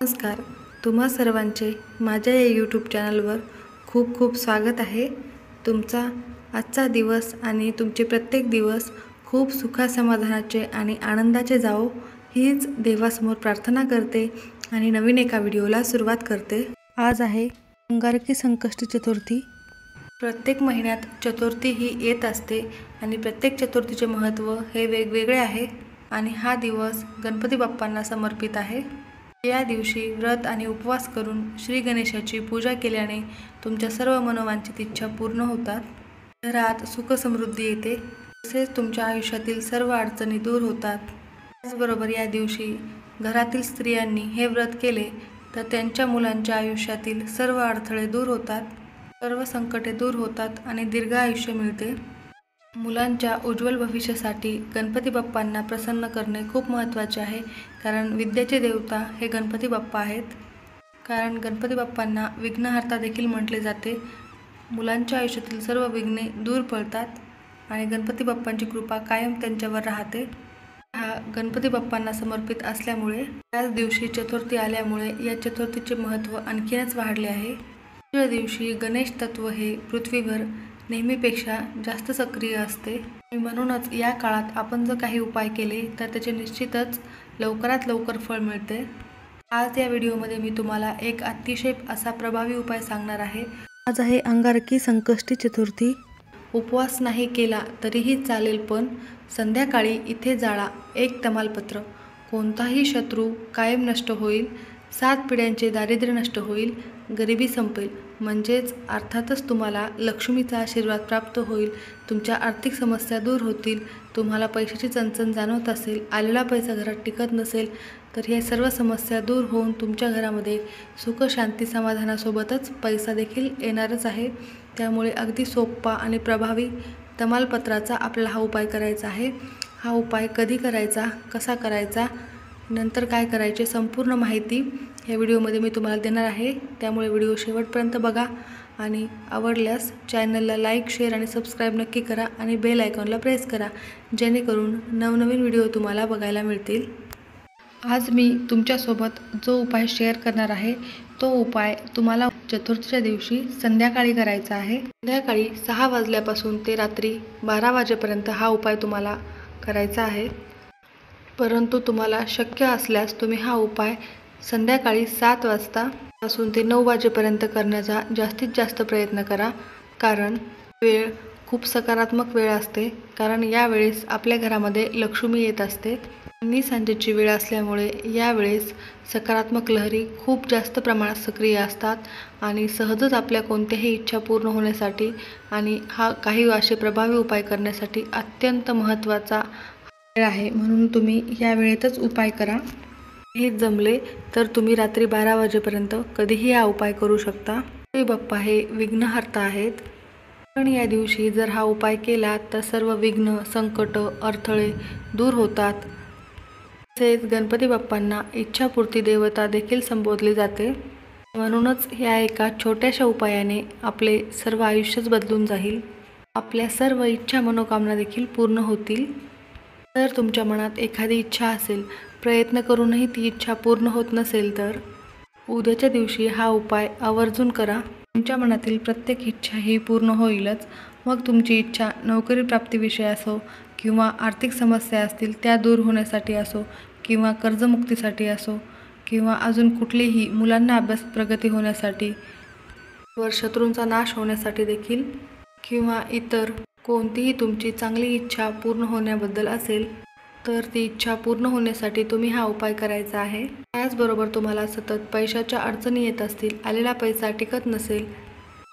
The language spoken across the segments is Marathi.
नमस्कार. तुम्हा सर्वांचे माझ्या या यूट्यूब चॅनलवर खूप खूप स्वागत आहे. तुमचा आजचा दिवस आणि तुमचे प्रत्येक दिवस खूप सुखासमाधानाचे आणि आनंदाचे जावो हीच देवासमोर प्रार्थना करते आणि नवीन एका व्हिडिओला सुरुवात करते. आज आहे अंगारकी संकष्टी चतुर्थी. प्रत्येक महिन्यात चतुर्थी ही येत असते आणि प्रत्येक चतुर्थीचे महत्त्व हे वेगवेगळे आहे आणि हा दिवस गणपती बाप्पांना समर्पित आहे. या दिवशी व्रत आणि उपवास करून श्री गणेशाची पूजा केल्याने तुमच्या सर्व मनोवांछित इच्छा पूर्ण होतात. घरात सुख समृद्धी येते, तसेच तुमच्या आयुष्यातील सर्व अडचणी दूर होतात. त्याचबरोबर या दिवशी घरातील स्त्रियांनी हे व्रत केले तर त्यांच्या मुलांच्या आयुष्यातील सर्व अडथळे दूर होतात, सर्व संकटे दूर होतात आणि दीर्घ आयुष्य मिळते. मुलांच्या उज्ज्वल भविष्यासाठी गणपती बाप्पांना प्रसन्न करणे खूप महत्त्वाचे आहे, कारण विद्येचे देवता हे गणपती बाप्पा आहेत. कारण गणपती बाप्पांना विघ्नहर्ता देखील म्हटले जाते. मुलांच्या आयुष्यातील सर्व विघ्ने दूर पळतात आणि गणपती बाप्पांची कृपा कायम त्यांच्यावर राहते. हा गणपती बाप्पांना समर्पित असल्यामुळे त्याच दिवशी चतुर्थी आल्यामुळे या चतुर्थीचे महत्त्व आणखीनच वाढले आहे. या दिवशी गणेश तत्व हे पृथ्वीवर नेहमीपेक्षा जास्त सक्रिय असते. म्हणूनच या काळात आपण जर काही उपाय केले तर त्याचे निश्चितच लवकरात लवकर फळ मिळते. आज या व्हिडिओमध्ये मी तुम्हाला एक अतिशय असा प्रभावी उपाय सांगणार आहे. आज आहे अंगारकी संकष्टी चतुर्थी. उपवास नाही केला तरीही चालेल, पण संध्याकाळी इथे जाळा एक तमालपत्र. कोणताही शत्रू कायम नष्ट होईल, 7 पिढ्यांचे दारिद्र्य नष्ट होईल, गरिबी संपेल, म्हणजेच अर्थातच तुम्हाला लक्ष्मीचा आशीर्वाद प्राप्त होईल. तुमच्या आर्थिक समस्या दूर होतील. तुम्हाला पैशाची चणचण जाणवत असेल, आलेला पैसा घरात टिकत नसेल तर हे सर्व समस्या दूर होऊन तुमच्या घरामध्ये सुख शांती समाधानासोबतच पैसा देखील येणारच आहे. त्यामुळे अगदी सोपा आणि प्रभावी तमालपत्राचा आपल्याला हा उपाय करायचा आहे. हा उपाय कधी करायचा, कसा करायचा, नंतर काय करायचे, संपूर्ण माहिती या व्हिडिओमध्ये मी तुम्हाला देणार आहे. त्यामुळे व्हिडिओ शेवटपर्यंत बघा आणि आवडल्यास चॅनलला लाईक, शेअर आणि सबस्क्राईब नक्की करा आणि बेल आयकॉनला प्रेस करा, जेणेकरून नवनवीन व्हिडिओ तुम्हाला बघायला मिळतील. आज मी तुमच्यासोबत जो उपाय शेअर करणार आहे तो उपाय तुम्हाला चतुर्थीच्या दिवशी संध्याकाळी करायचा आहे. संध्याकाळी 6 वाजल्यापासून ते रात्री 12 वाजेपर्यंत हा उपाय तुम्हाला करायचा आहे. परंतु तुम्हाला शक्य असल्यास तुम्ही हा उपाय संध्याकाळी 7 वाजतापासून ते 9 वाजेपर्यंत करण्याचा जास्तीत जास्त प्रयत्न करा. कारण वेळ खूप सकारात्मक वेळ असते, कारण यावेळेस आपल्या घरामध्ये लक्ष्मी येत असते. सांजेची वेळ असल्यामुळे यावेळेस सकारात्मक लहरी खूप जास्त प्रमाणात सक्रिय असतात आणि सहजच आपल्या कोणत्याही इच्छा पूर्ण होण्यासाठी आणि हा काही असे प्रभावी उपाय करण्यासाठी अत्यंत महत्त्वाचा वेळ आहे. म्हणून तुम्ही या वेळेतच उपाय करा. हे जमले तर तुम्ही रात्री 12 वाजेपर्यंत कधीही हा उपाय करू शकता. गणपती बाप्पा हे विघ्नहर्ता आहेत. पण या दिवशी जर हा उपाय केला तर सर्व विघ्न, संकट, अडथळे दूर होतात. तसेच गणपती बाप्पांना इच्छापूर्ती देवता देखील संबोधले जाते. म्हणूनच या एका छोट्याशा उपायाने आपले सर्व आयुष्यच बदलून जाईल. आपल्या सर्व इच्छा मनोकामना देखील पूर्ण होतील. जर तुमच्या मनात एखादी इच्छा असेल, प्रयत्न करूनही ती इच्छा पूर्ण होत नसेल तर उद्याच्या दिवशी हा उपाय आवर्जून करा. तुमच्या मनातील प्रत्येक इच्छा ही पूर्ण होईलच. मग तुमची इच्छा नोकरी प्राप्तीविषयी असो किंवा आर्थिक समस्या असतील त्या दूर होण्यासाठी असो किंवा कर्जमुक्तीसाठी असो किंवा अजून कुठलीही मुलांना अभ्यास प्रगती होण्यासाठी व शत्रूंचा नाश होण्यासाठी देखील किंवा इतर कोणतीही तुमची चांगली इच्छा पूर्ण होण्याबद्दल असेल तर ती इच्छा पूर्ण होण्यासाठी तुम्ही हा उपाय करायचा आहे. त्याचबरोबर तुम्हाला सतत पैशाच्या अडचणी येत असतील, आलेला पैसा टिकत नसेल,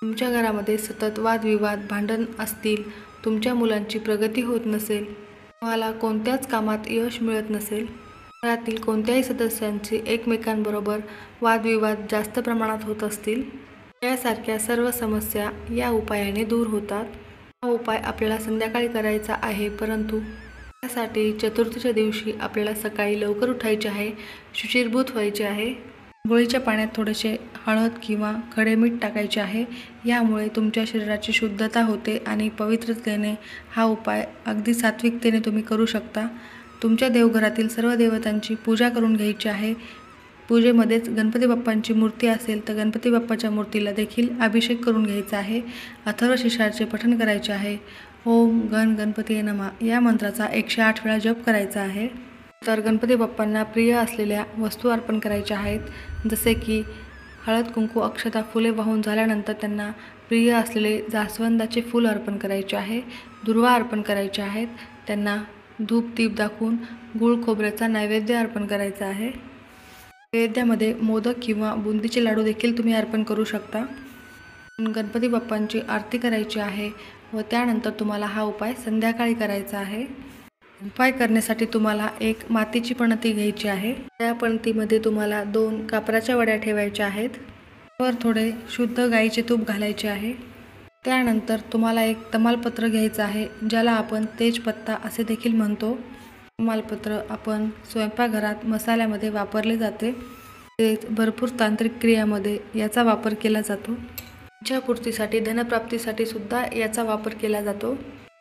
तुमच्या घरामध्ये सतत वादविवाद, भांडण असतील, तुमच्या मुलांची प्रगती होत नसेल, तुम्हाला कोणत्याच कामात यश मिळत नसेल, घरातील कोणत्याही सदस्यांची एकमेकांबरोबर वादविवाद जास्त प्रमाणात होत असतील, यासारख्या सर्व समस्या या उपायाने दूर होतात. हा उपाय आपल्याला संध्याकाळी करायचा आहे, परंतु त्यासाठी चतुर्थीच्या दिवशी आपल्याला सकाळी लवकर उठायचे आहे, शुचिर्भूत व्हायचे आहे. आंघोळीच्या पाण्यात थोडेसे हळद किंवा खडे मीठ टाकायचे आहे. यामुळे तुमच्या शरीराची शुद्धता होते आणि पवित्रतेने हा उपाय अगदी सात्विकतेने तुम्ही करू शकता. तुमच्या देवघरातील सर्व देवतांची पूजा करून घ्यायची आहे. पूजेमध्येच गणपती बाप्पांची मूर्ती असेल तर गणपती बाप्पाच्या मूर्तीला देखील अभिषेक करून घ्यायचा आहे। अथर्व शीर्षाचे पठण करायचे आहे। ओम गण गणपती नमः या मंत्राचा 108 वेळा जप करायचा आहे। तर गणपती बाप्पांना प्रिय असलेल्या वस्तू अर्पण करायच्या आहेत, जसे की हळद कुंकू अक्षता फुले वाहून झाल्यानंतर त्यांना प्रिय असलेले जास्वंदाचे फूल अर्पण करायचे आहे। दुर्वा अर्पण करायचे आहेत। त्यांना धूप दीप दाखवून गुळ खोबऱ्याचा नैवेद्य अर्पण करायचा आहे। नैवेद्यामध्ये मोदक किंवा बुंदीचे लाडू देखील तुम्ही अर्पण करू शकता। गणपती बाप्पांची आरती करायची आहे व त्यानंतर तुम्हाला हा उपाय संध्याकाळी करायचा आहे। उपाय करण्यासाठी तुम्हाला एक मातीची पणती घ्यायची आहे। त्या पणतीमध्ये तुम्हाला 2 कापराच्या वड्या ठेवायच्या आहेत। वर थोडे शुद्ध गाईचे तूप घालायचे आहे। त्यानंतर तुम्हाला एक तमालपत्र घ्यायचं आहे, ज्याला आपण तेजपत्ता असे देखील म्हणतो। तमालपत्र आपण स्वयंपाकघरात मसाल्यामध्ये वापरले जाते। भरपूर तांत्रिक क्रियामध्ये याचा वापर केला जातो। इच्छापूर्तीसाठी धनप्राप्तीसाठी सुद्धा याचा वापर केला जातो।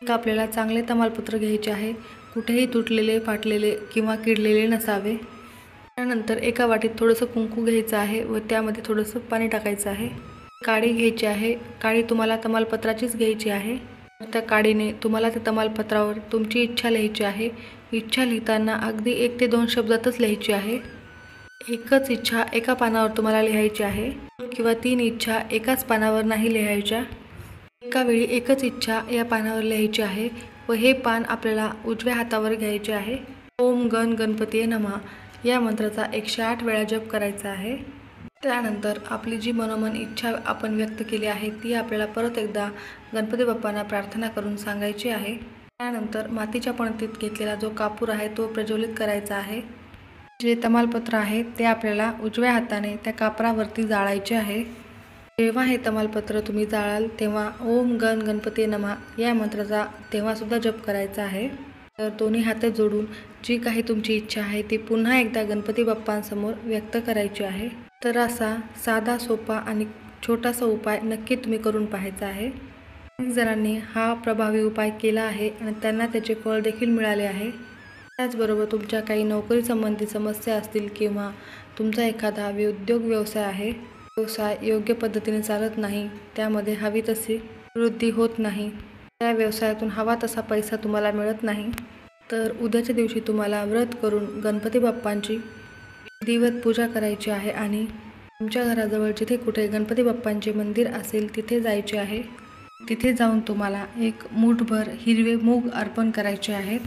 आपल्याला चांगले तमालपत्र घ्यायचे आहे, कुठेही तुटलेले फाटलेले किंवा किडलेले नसावे। त्यानंतर एका वाटीत थोडंसं कुंकू घ्यायचं आहे व त्यामध्ये थोडंसं पाणी टाकायचं आहे। काडी घ्यायची आहे। काडी तुम्हाला तमालपत्राचीच घ्यायची आहे। त्या काडीने तुम्हाला त्या तमालपत्रावर तुमची इच्छा लिहायची आहे। इच्छा लिहिताना अगदी 1 ते 2 शब्दातच लिहायची आहे। एकच इच्छा एका पानावर तुम्हाला लिहायची आहे किंवा 3 इच्छा एकाच पानावर नाही लिहायच्या। एका वेळी एकच इच्छा या पानावर लिहायची आहे व हे पान आपल्याला उजव्या हातावर घ्यायचे आहे। ओम गण गणपती नमः या मंत्राचा 108 वेळा जप करायचा आहे। त्यानंतर आपली जी मनोमन इच्छा आपण व्यक्त केली आहे ती आपल्याला परत एकदा गणपती बाप्पांना प्रार्थना करून सांगायची आहे। त्यानंतर मातीच्या पणतीत घेतलेला जो कापूर आहे तो प्रज्वलित करायचा आहे। जे तमालपत्र आहे ते आपल्याला उजव्या हाताने त्या कापरावरती जाळायचे आहे। जेव्हा हे तमालपत्र तुम्ही जाळाल तेव्हा ओम गण गणपती नमः या मंत्राचा तेव्हासुद्धा जप करायचा आहे। तर दोन्ही हाते जोडून जी काही तुमची इच्छा आहे ती पुन्हा एकदा गणपती बाप्पांसमोर व्यक्त करायची आहे। तर असा साधा सोपा आणि छोटासा उपाय नक्की तुम्ही करून पाहायचा आहे। अनेक जणांनी हा प्रभावी उपाय केला आहे आणि त्यांना त्याचे फळ देखील मिळाले आहे। त्याचबरोबर तुमच्या काही नोकरी संबंधी समस्या असतील किंवा तुमचा एखादा उद्योग व्यवसाय आहे, व्यवसाय योग्य पद्धतीने चालत नाही, त्यामध्ये हवी तशी वृद्धी होत नाही, त्या व्यवसायातून हवा तसा पैसा तुम्हाला मिळत नाही, तर उद्याच्या दिवशी तुम्हाला व्रत करून गणपती बाप्पांची विधिवत पूजा करायची आहे आणि तुमच्या घराजवळ जिथे कुठे गणपती बाप्पांचे मंदिर असेल तिथे जायचे आहे। तिथे जाऊन तुम्हाला एक मूठभर हिरवे मूग अर्पण करायचे आहेत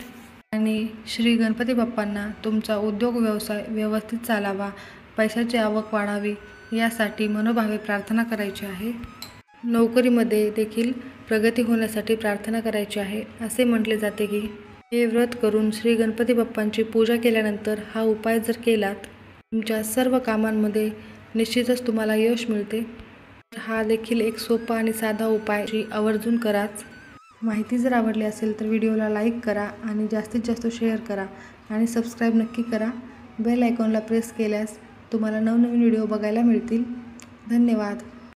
आणि श्री गणपती बाप्पांना तुमचा उद्योग व्यवसाय व्यवस्थित चालावा, पैशाची आवक वाढावी यासाठी मनोभावे प्रार्थना करायची आहे। नोकरीमध्ये देखील प्रगती होण्यासाठी प्रार्थना करायची आहे। असे म्हटले जाते की हे व्रत करून श्री गणपती बाप्पांची पूजा केल्यानंतर हा उपाय जर केलात तुमच्या सर्व कामांमध्ये निश्चितच तुम्हाला यश मिळते। हा देखील एक सोपा आणि साधा उपाय आवर्जून कराच। माहिती जर आवडली असेल तर व्हिडिओला लाईक करा आणि जास्तीत जास्त शेअर करा आणि सबस्क्राईब नक्की करा। बेल आयकॉनला प्रेस केल्यास तुम्हाला नवनवीन व्हिडिओ बघायला मिळतील। धन्यवाद।